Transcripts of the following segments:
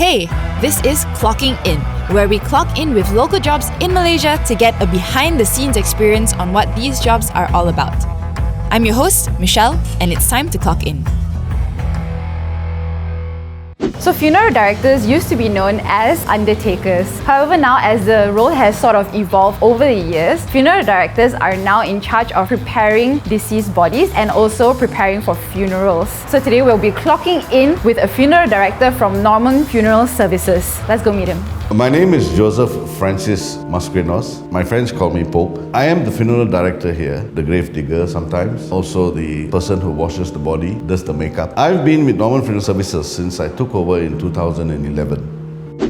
Hey, this is Clocking In, where we clock in with local jobs in Malaysia to get a behind-the-scenes experience on what these jobs are all about. I'm your host, Michelle, and it's time to clock in. So funeral directors used to be known as undertakers. However, now as the role has sort of evolved over the years, funeral directors are now in charge of preparing deceased bodies and also preparing for funerals. So today we'll be clocking in with a funeral director from Norman Funeral Services. Let's go meet him. My name is Joseph Francis Mascrinos. My friends call me Pope. I am the funeral director here, the grave digger sometimes, also the person who washes the body, does the makeup. I've been with Norman Funeral Services since I took over in 2011.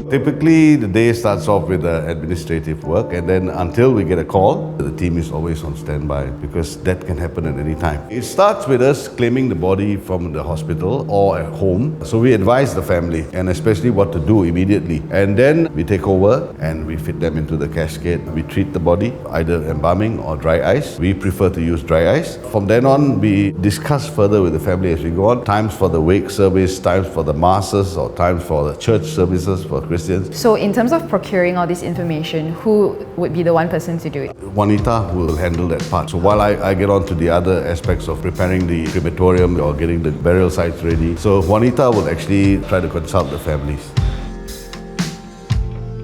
Typically, the day starts off with administrative work, and then until we get a call, the team is always on standby because that can happen at any time. It starts with us claiming the body from the hospital or at home. So we advise the family and especially what to do immediately. And then we take over and we fit them into the casket. We treat the body, either embalming or dry ice. We prefer to use dry ice. From then on, we discuss further with the family as we go on. Times for the wake service, times for the masses, or times for the church services for Christians. So in terms of procuring all this information, who would be the one person to do it? Juanita will handle that part. So while I get on to the other aspects of preparing the crematorium or getting the burial sites ready, so Juanita will actually try to consult the families.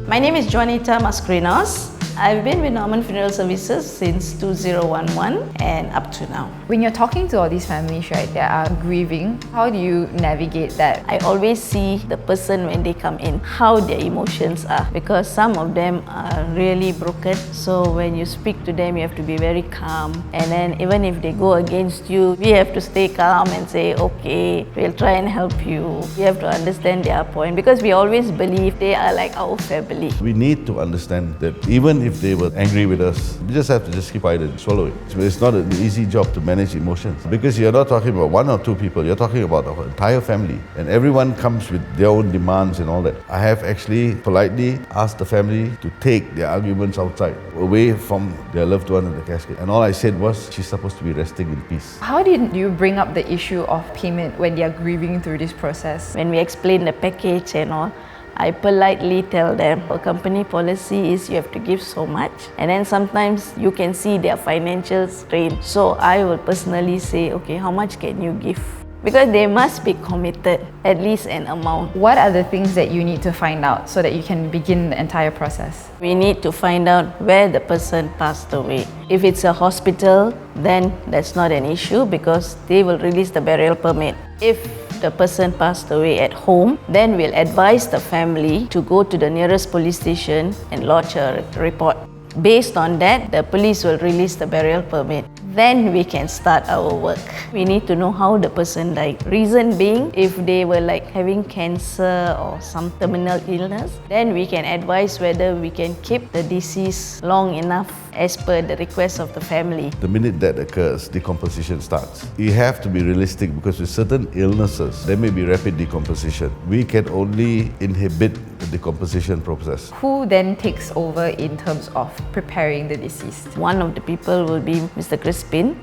My name is Juanita Mascrinos. I've been with Norman Funeral Services since 2011 and up to now. When you're talking to all these families, right, that are grieving, how do you navigate that? I always see the person when they come in, how their emotions are, because some of them are really broken. So when you speak to them, you have to be very calm. And then even if they go against you, we have to stay calm and say, okay, we'll try and help you. We have to understand their point because we always believe they are like our family. We need to understand that even if they were angry with us, we just have to keep quiet and swallow it. It's not an easy job to manage emotions because you're not talking about one or two people, you're talking about the entire family, and everyone comes with their own demands and all that. I have actually politely asked the family to take their arguments outside, away from their loved one in the casket, and all I said was, she's supposed to be resting in peace. How did you bring up the issue of payment when they are grieving through this process? When we explain the package and all, I politely tell them, our company policy is you have to give so much, and then sometimes you can see their financial strain. So I will personally say, okay, how much can you give? Because they must be committed, at least an amount. What are the things that you need to find out so that you can begin the entire process? We need to find out where the person passed away. If it's a hospital, then that's not an issue because they will release the burial permit. If the person passed away at home, then we'll advise the family to go to the nearest police station and lodge a report. Based on that, the police will release the burial permit. Then we can start our work. We need to know how the person died. Reason being, if they were like having cancer or some terminal illness, then we can advise whether we can keep the deceased long enough as per the request of the family. The minute that occurs, decomposition starts. You have to be realistic because with certain illnesses, there may be rapid decomposition. We can only inhibit the decomposition process. Who then takes over in terms of preparing the deceased? One of the people will be Mr. Crispin.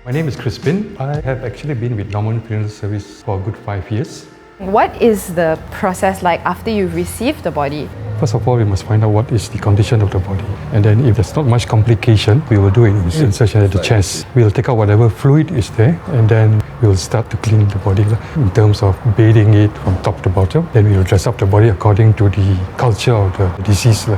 My name is Crispin. I have actually been with Norman Funeral Service for a good 5 years. What is the process like after you've received the body? First of all, we must find out what is the condition of the body. And then if there's not much complication, we will do an incision at the chest. We'll take out whatever fluid is there and then we'll start to clean the body in terms of bathing it from top to bottom. Then we will dress up the body according to the culture of the deceased.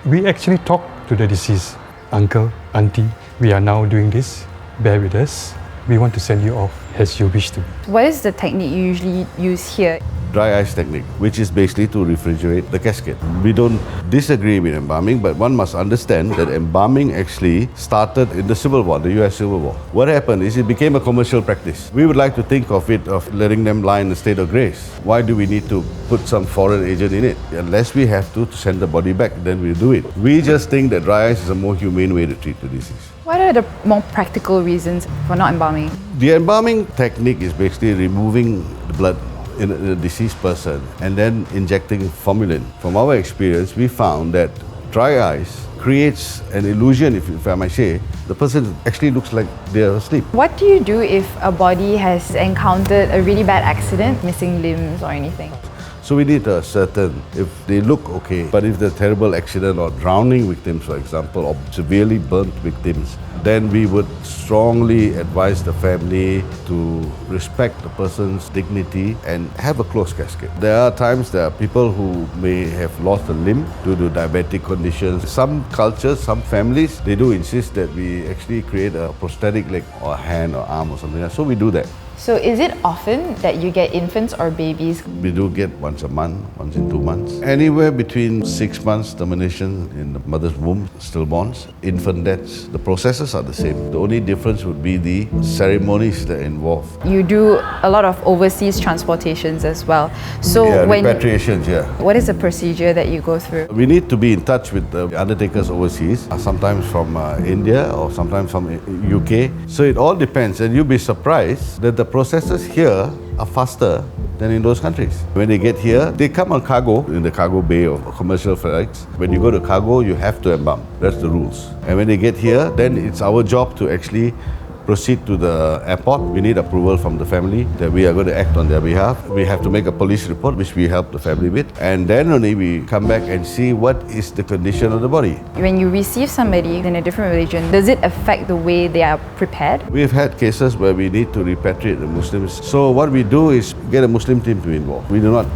We actually talk to the deceased. Uncle, auntie, we are now doing this. Bear with us. We want to send you off as you wish to. What is the technique you usually use here? Dry ice technique, which is basically to refrigerate the casket. We don't disagree with embalming, but one must understand that embalming actually started in the Civil War, the US Civil War. What happened is it became a commercial practice. We would like to think of it of letting them lie in a state of grace. Why do we need to put some foreign agent in it? Unless we have to send the body back, then we'll do it. We just think that dry ice is a more humane way to treat the disease. What are the more practical reasons for not embalming? The embalming technique is basically removing the blood in a deceased person and then injecting formalin. From our experience, we found that dry ice creates an illusion, if I might say, the person actually looks like they're asleep. What do you do if a body has encountered a really bad accident, missing limbs or anything? So we need to ascertain if they look okay, but if they're terrible accident or drowning victims, for example, or severely burnt victims, then we would strongly advise the family to respect the person's dignity and have a closed casket. There are times there are people who may have lost a limb due to diabetic conditions. Some cultures, some families, they do insist that we actually create a prosthetic leg or a hand or arm or something like that. So we do that. So is it often that you get infants or babies? We do get once a month, once in 2 months. Anywhere between 6 months termination in the mother's womb, stillborns, infant deaths. The processes are the same. The only difference would be the ceremonies that are involved. You do a lot of overseas transportations as well. So Repatriations, what is the procedure that you go through? We need to be in touch with the undertakers overseas, sometimes from India or sometimes from UK. So it all depends, and you'll be surprised that the processes here are faster than in those countries. When they get here, they come on cargo in the cargo bay of commercial flights. When you go to cargo, you have to embalm. That's the rules. And when they get here, then it's our job to actually proceed to the airport. We need approval from the family that we are going to act on their behalf. We have to make a police report, which we help the family with, and then only we come back and see what is the condition of the body. When you receive somebody in a different religion, does it affect the way they are prepared? We've had cases where we need to repatriate the Muslims. So what we do is get a Muslim team to involve. We do not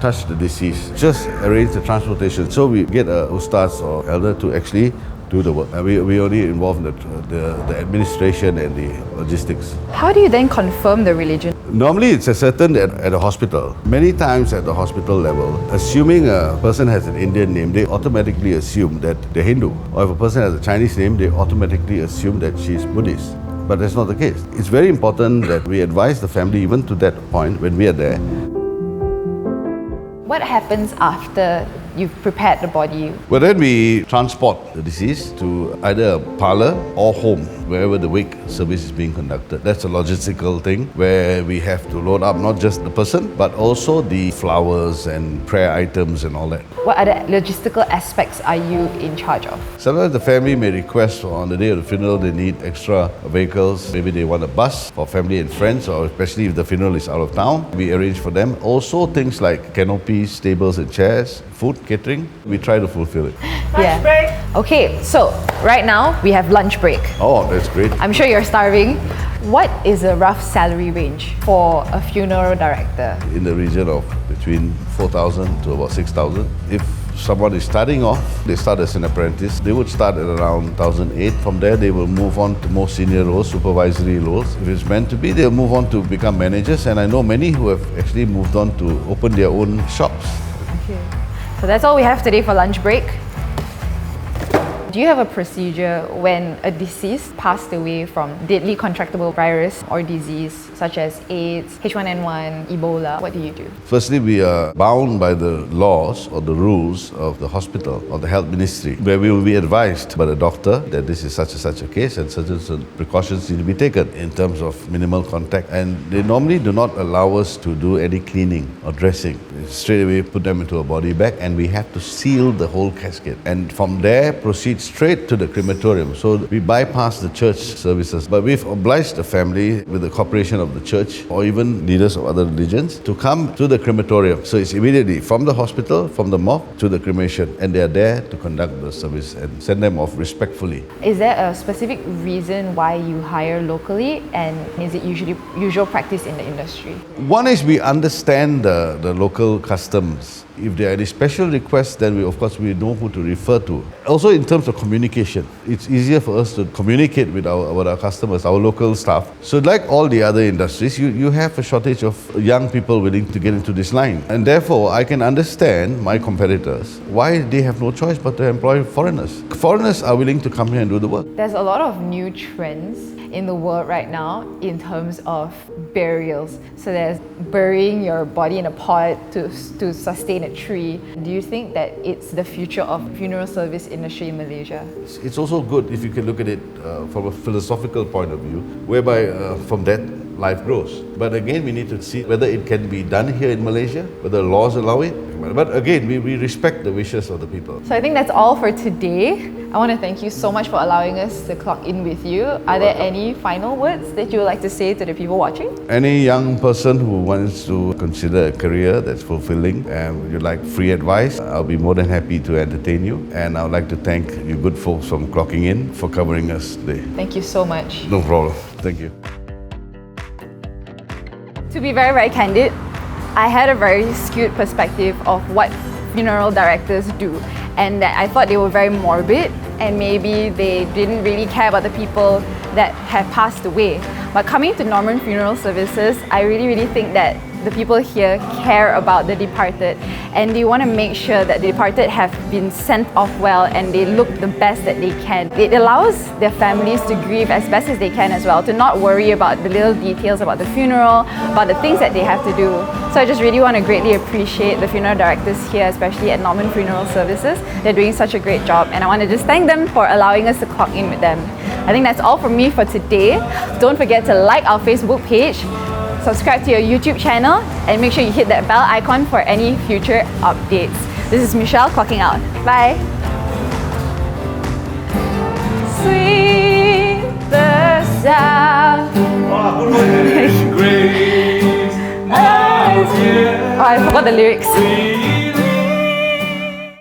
touch the deceased, just arrange the transportation. So we get a ustaz or elder to actually do the work. We only involve the administration and the logistics. How do you then confirm the religion? Normally it's ascertained at a hospital. Many times at the hospital level, assuming a person has an Indian name, they automatically assume that they're Hindu. Or if a person has a Chinese name, they automatically assume that she's Buddhist. But that's not the case. It's very important that we advise the family even to that point when we are there. What happens after you've prepared the body? Well, then we transport the deceased to either a parlour or home, wherever the wake service is being conducted. That's a logistical thing where we have to load up not just the person, but also the flowers and prayer items and all that. What other logistical aspects are you in charge of? Sometimes the family may request on the day of the funeral they need extra vehicles. Maybe they want a bus for family and friends, or especially if the funeral is out of town, we arrange for them. Also things like canopies, tables and chairs, food, catering, we try to fulfill it. Lunch break! Okay, so right now we have lunch break. Oh, that's great. I'm sure you're starving. What is a rough salary range for a funeral director? In the region of between 4,000 to about 6,000. If someone is starting off, they start as an apprentice, they would start at around 1,008. From there, they will move on to more senior roles, supervisory roles. If it's meant to be, they'll move on to become managers. And I know many who have actually moved on to open their own shops. Okay. So that's all we have today for lunch break. Do you have a procedure when a deceased passed away from deadly contractable virus or disease such as AIDS, H1N1, Ebola? What do you do? Firstly, we are bound by the laws or the rules of the hospital or the health ministry, where we will be advised by the doctor that this is such and such a case and certain precautions need to be taken in terms of minimal contact. And they normally do not allow us to do any cleaning or dressing. Straight away put them into a body bag and we have to seal the whole casket. And from there proceed straight to the crematorium. So we bypass the church services. But we've obliged the family with the cooperation of the church or even leaders of other religions to come to the crematorium. So it's immediately from the hospital, from the morgue to the cremation, and they are there to conduct the service and send them off respectfully. Is there a specific reason why you hire locally, and is it usual practice in the industry? One is we understand the local customs. If there are any special requests, then we know who to refer to. Also in terms of communication, it's easier for us to communicate with our customers, our local staff. So like all the other industries, you have a shortage of young people willing to get into this line. And therefore, I can understand my competitors, why they have no choice but to employ foreigners. Foreigners are willing to come here and do the work. There's a lot of new trends in the world right now in terms of burials. So there's burying your body in a pot to sustain a tree. Do you think that it's the future of funeral service industry in Malaysia? It's also good if you can look at it from a philosophical point of view, whereby from that life grows. But again, we need to see whether it can be done here in Malaysia, whether laws allow it. But again, we respect the wishes of the people. So I think that's all for today. I want to thank you so much for allowing us to clock in with you. Are there any final words that you would like to say to the people watching? Any young person who wants to consider a career that's fulfilling and would you like free advice, I'll be more than happy to entertain you. And I would like to thank you good folks from Clocking In for covering us today. Thank you so much. No problem. Thank you. To be very, very candid, I had a very skewed perspective of what funeral directors do, and that I thought they were very morbid and maybe they didn't really care about the people that have passed away. But coming to Norman Funeral Services, I really think that the people here care about the departed, and they want to make sure that the departed have been sent off well and they look the best that they can. It allows their families to grieve as best as they can as well, to not worry about the little details about the funeral, about the things that they have to do. So I just really want to greatly appreciate the funeral directors here, especially at Norman Funeral Services. They're doing such a great job, and I want to just thank them for allowing us to clock in with them. I think that's all from me for today. Don't forget to like our Facebook page, subscribe to your YouTube channel, and make sure you hit that bell icon for any future updates. This is Michelle clocking out. Bye! Sweet the sound. Oh, I forgot the lyrics.